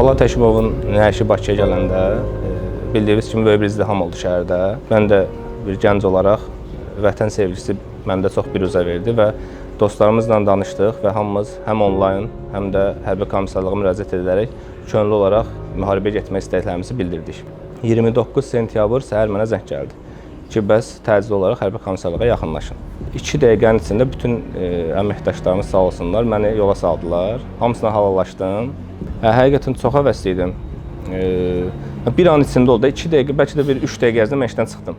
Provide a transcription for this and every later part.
Talha Təşimovun nəşi Bakıya gələndə bildiyiniz kimi böyük bir izdiham oldu şəhərdə. Mən də bir gənc olaraq vətən sevgisi məndə çox biruzə verdi və dostlarımızla danışdıq və hamımız həm onlayn, həm də hərbi komissarlığa müraciət edərək könüllü olaraq müharibəyə getmək istəklərimizi bildirdik. 29 sentyabr səhər mənə zəng gəldi ki, bəs təcili olaraq hərbi komissarlığa yaxınlaşın. 2 dəqiqənin içində bütün əməkdaşlarımız sağ olsunlar, məni yola saldılar. Hamısına halallaşdım. Həqiqətən çox həvəsli idim. Bir an içində oldu, 2 dəqiqə, bəlkə də bir 3 dəqiqə ərzində mən işdən çıxdım.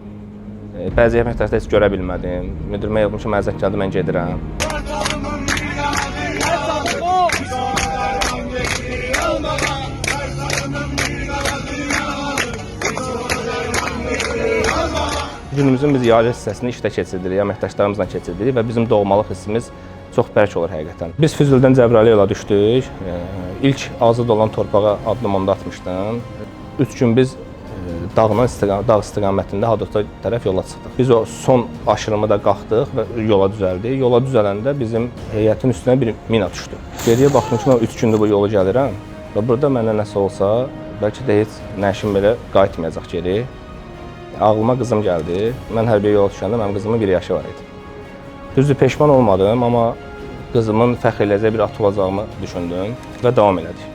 Bəzi əməkdaşları heç görə bilmədim. Müdürümə yazdım ki, mənə zəng gəldi, mən gedirəm. Günümüzün biz yarı hissəsini işdə keçirdirik, əməkdaşlarımızla keçirdirik və bizim doğmalıq hissimiz çox bərk olur həqiqətən. Biz Füzulidən Cəbrayıla yola düşdük. İlk azad olan torpağa addım onda atmışdım. 3 gün biz dağ istiqamətində Hadrut'a tərəf yola çıxdıq. Biz o son aşırımı da qalxdıq və yola düzəldik. Yola düzələndə bizim heyətin üstünə bir mina düşdü. Geriyə baxdım ki, mən 3 gündür bu yolu gəlirəm və burada mənə nəsə olsa, bəlkə də heç nəşim belə qayıtmayacaq geri. Ağlıma qızım gəldi. Mən hərbiyə yola düşəndə mənim qızımın 1 yaşı var idi. Düzdür, peşman olmadım, amma qızımın fəxr eləyəcək bir at olacağımı düşündüm və davam elədik.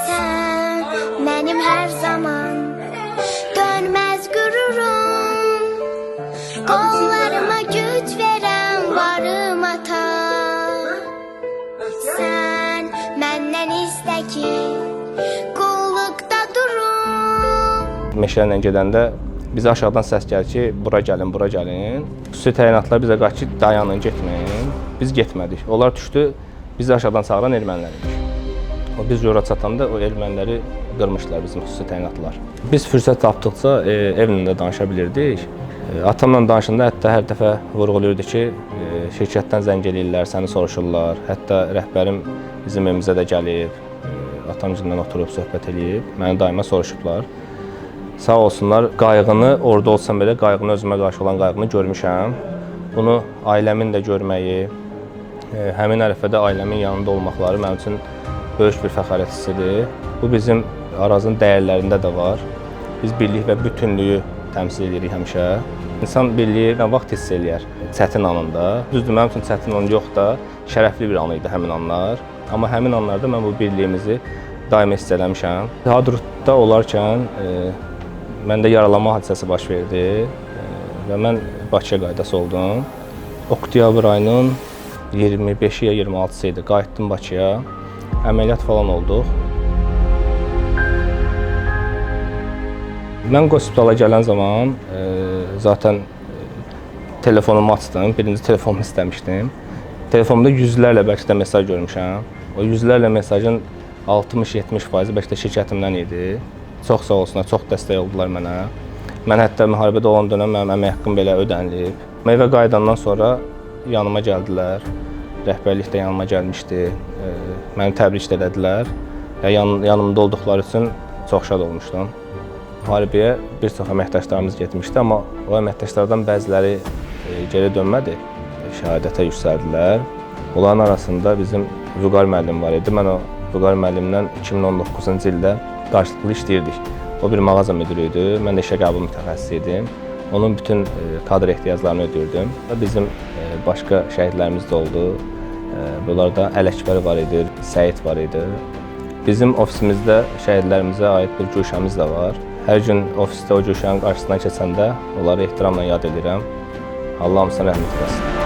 Sən mənim hər zaman dönməz qürurum, qollarıma güc verən varım ata. Sən məndən istə ki, qulluqda durum. Meşələrlə gedəndə bizə aşağıdan səs gəlir ki, bura gəlin, bura gəlin. Xüsusi təyinatlar bizə qaç ki, dayanın, getməyin. Biz getmədik. Onlar düşdü, bizi aşağıdan çağıran ermənilər imiş. Biz yola çatanda o erməniləri qırmışlar bizim xüsusi təyinatlar. Biz fürsət tapdıqca evlə də danışa bilirdik. Atamla danışanda hətta hər dəfə vurğulayırdı ki, şirkətdən zəng eləyirlər, səni soruşurlar. Hətta rəhbərim bizim evimizə də gəlib, atamcından oturub söhbət eləyib, məni daima soruşublar. Sağ olsunlar, qayğını, orada olsam belə qayğını, özümə qarşı olan qayğını görmüşəm. Bunu ailəmin də görməyi, həmin ərəfədə ailəmin yanında olmaqları mənim üçün böyük bir fəxarət hissidir. Bu bizim Arazın dəyərlərində də var. Biz birlik və bütünlüyü təmsil edirik həmişə. İnsan birliyi nə vaxt hiss eləyər? Çətin anında. Düzdür, mənim üçün çətin an yox da, şərəfli bir an idi həmin anlar. Amma həmin anlarda mən bu birliyimizi daima hiss eləmişəm. Hadrutda olarkən məndə yaralanma hadisəsi baş verdi və mən Bakıya qaydası oldum. Oktyabr ayının 25-i ya 26-sı idi. Qayıtdım Bakıya. Əməliyyat falan olduq. Mən hospitala gələn zaman zaten telefonumu açdım. Birinci telefonumu istəmişdim. Telefonumda yüzlərlə bəlkə də mesaj görmüşəm. O yüzlərlə mesajın 60-70%-i bəlkə də şirkətimdən idi. Çox sağ olsunlar, çox dəstək oldular mənə. Mən hətta müharibədə olan dönəm mənim əmək haqqım belə ödənilib. Mən evə qayıdandan sonra yanıma gəldilər. Rəhbərlik də yanıma gəlmişdi. Məni təbrik elədilər. Yanımda olduqları üçün çox şad olmuşdum. Müharibəyə bir çox əməkdaşlarımız getmişdi, amma o əməkdaşlardan bəziləri geri dönmədi. Şəhadətə yüksəldilər. Onların arasında bizim Vüqar müəllim var idi. Mən o Vüqar müəllimdən 2019-cu ildə qarşılıqlı işləyirdik. O bir mağaza müdürü idi, mən də işə qəbul mütəxəssisi idim. Onun bütün kadr ehtiyaclarını ödürdüm. Bizim başqa şəhidlərimiz də oldu. Bunlarda Ələkbər var idi, Səid var idi. Bizim ofisimizdə şəhidlərimizə aid bir güşəmiz də var. Hər gün ofisdə o güşənin qarşısından keçəndə onları ehtiramla yad edirəm. Allah hamısına rəhmət eləsin.